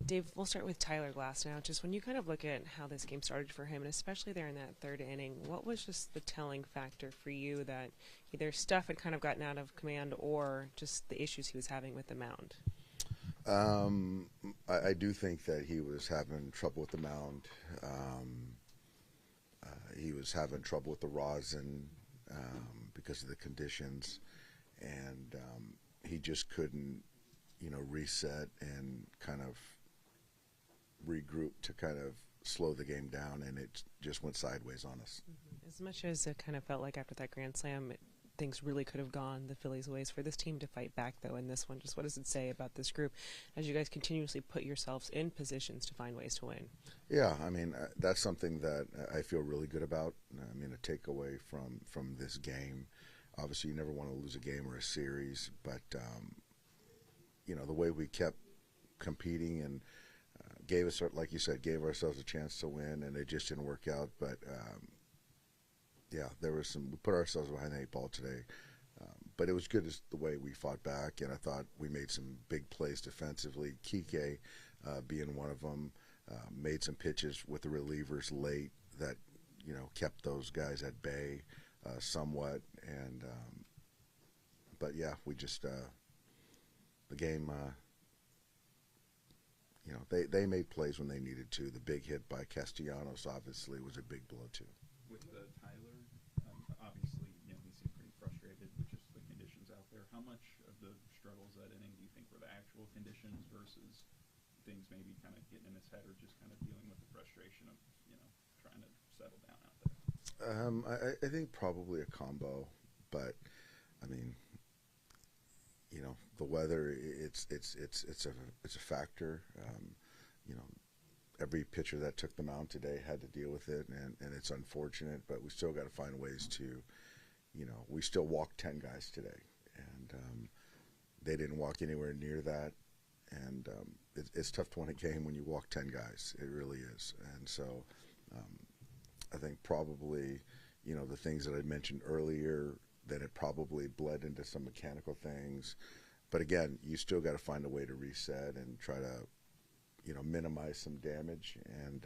Dave, we'll start with Tyler Glasnow. Just when you kind of look at how this game started for him, and especially there in that third inning, what was just the telling factor for you that either stuff had kind of gotten out of command or just the issues he was having with the mound? I do think that he was having trouble with the mound. He was having trouble with the rosin because of the conditions, and he just couldn't, reset and kind of regroup to kind of slow the game down, and it just went sideways on us. Mm-hmm. As much as it kind of felt like after that grand slam, things really could have gone the Phillies' ways for this team to fight back, though, in this one. Just what does it say about this group as you guys continuously put yourselves in positions to find ways to win? Yeah, I mean, that's something that I feel really good about. I mean, a takeaway from this game. Obviously, you never want to lose a game or a series, but, the way we kept competing and gave us, like you said, gave ourselves a chance to win, and it just didn't work out. But, there was we put ourselves behind the eight ball today. But it was good as the way we fought back, and I thought we made some big plays defensively. Kike being one of them, made some pitches with the relievers late that, kept those guys at bay somewhat. And but, yeah, we just the game, they made plays when they needed to. The big hit by Castellanos obviously was a big blow, too. With Tyler, obviously, he seemed pretty frustrated with just the conditions out there. How much of the struggles that inning do you think were the actual conditions versus things maybe kind of getting in his head or just kind of dealing with the frustration of, trying to settle down out there? I think probably a combo, but, I mean, the weather, it's a factor. Every pitcher that took the mound today had to deal with it, and it's unfortunate, but we still got to find ways to, we still walked 10 guys today, and they didn't walk anywhere near that, and it's tough to win a game when you walk 10 guys. It really is, and so I think probably, the things that I mentioned earlier, that it probably bled into some mechanical things, but again, you still got to find a way to reset and try to, minimize some damage and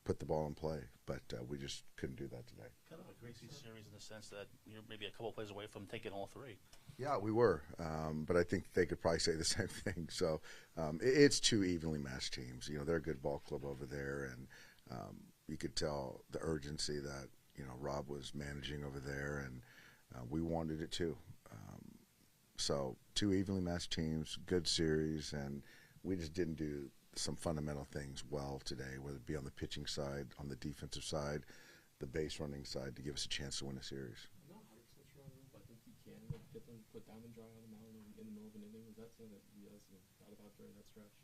put the ball in play. But we just couldn't do that today. Kind of a crazy series in the sense that you're maybe a couple plays away from taking all three. Yeah, we were. But I think they could probably say the same thing. So it's two evenly matched teams. They're a good ball club over there. And you could tell the urgency that, Rob was managing over there. And we wanted it too. So two evenly matched teams, good series. And we just didn't do some fundamental things well today, whether it be on the pitching side, on the defensive side, the base running side, to give us a chance to win a series. I'm not 100% sure on Rube. I think he can get them put down and dry on the mound in the middle of an inning. Is that something that you guys thought about during that stretch?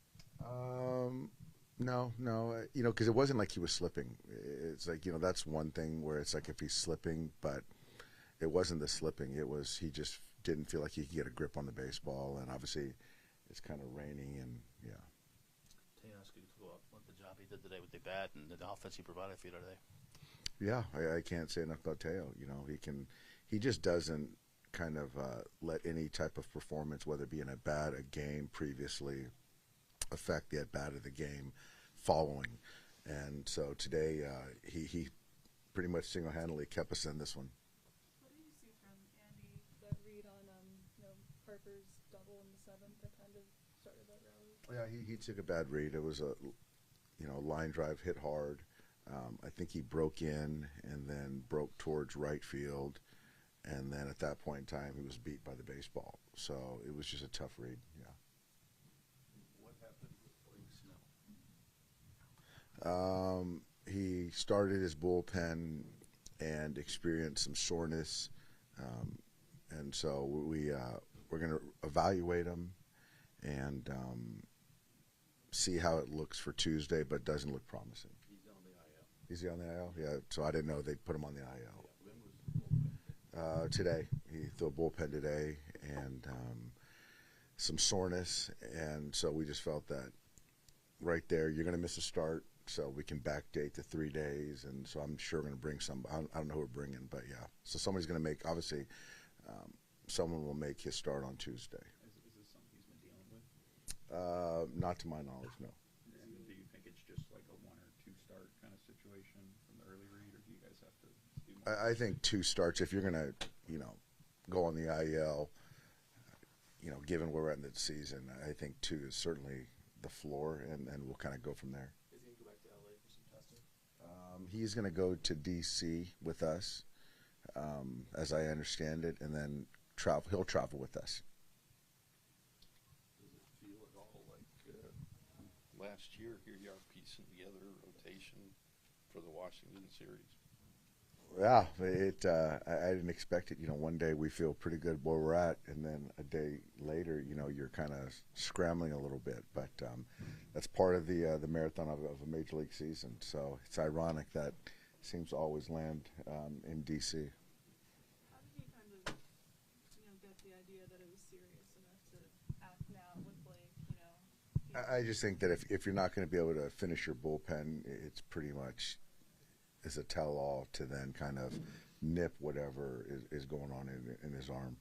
No, because it wasn't like he was slipping. It's like, that's one thing where it's like if he's slipping, but it wasn't the slipping. It was he just didn't feel like he could get a grip on the baseball, and obviously it's kind of raining, and yeah. Teoscar, what the job he did today with the bat and the offense he provided for you today. Yeah, I can't say enough about Teo. He just doesn't kind of let any type of performance, whether it be in a game previously, affect the at bat of the game following. And so today he pretty much single-handedly kept us in this one. What did you see from Andy, that read on Harper's double in the seventh that kind of started that rally? Yeah, he took a bad read. It was a line drive hit hard. I think he broke in and then broke towards right field, and then at that point in time he was beat by the baseball. So it was just a tough read. Yeah. What happened with Blake Snell? He started his bullpen and experienced some soreness, and so we're going to evaluate him and see how it looks for Tuesday, but doesn't look promising. He's on the IL. Is he on the IL? Yeah, so I didn't know they'd put him on the IL. When was the bullpen? Today. He threw a bullpen today, and some soreness, and so we just felt that right there, you're going to miss a start, so we can backdate to 3 days, and so I'm sure we're going to bring some. I don't know who we're bringing, but yeah. So somebody's going to make, obviously, someone will make his start on Tuesday. Is this something he's been dealing with? Not to my knowledge, no. I think 2 starts, if you're going to, go on the IL, given where we're at in the season, I think 2 is certainly the floor, and we'll kind of go from there. Is he going to go back to LA for some testing? He's going to go to D.C. with us, as I understand it, and then he'll travel with us. Does it feel at all like last year here you are piecing together a rotation for the Washington series? Yeah, I didn't expect it. One day we feel pretty good where we're at, and then a day later, you're kind of scrambling a little bit. But that's part of the marathon of a major league season. So it's ironic that seems to always land in D.C. How did you kind of, get the idea that it was serious enough to act now with Blake, I just think that if you're not going to be able to finish your bullpen, it's pretty much is a tell-all to then kind of nip whatever is going on in his arm.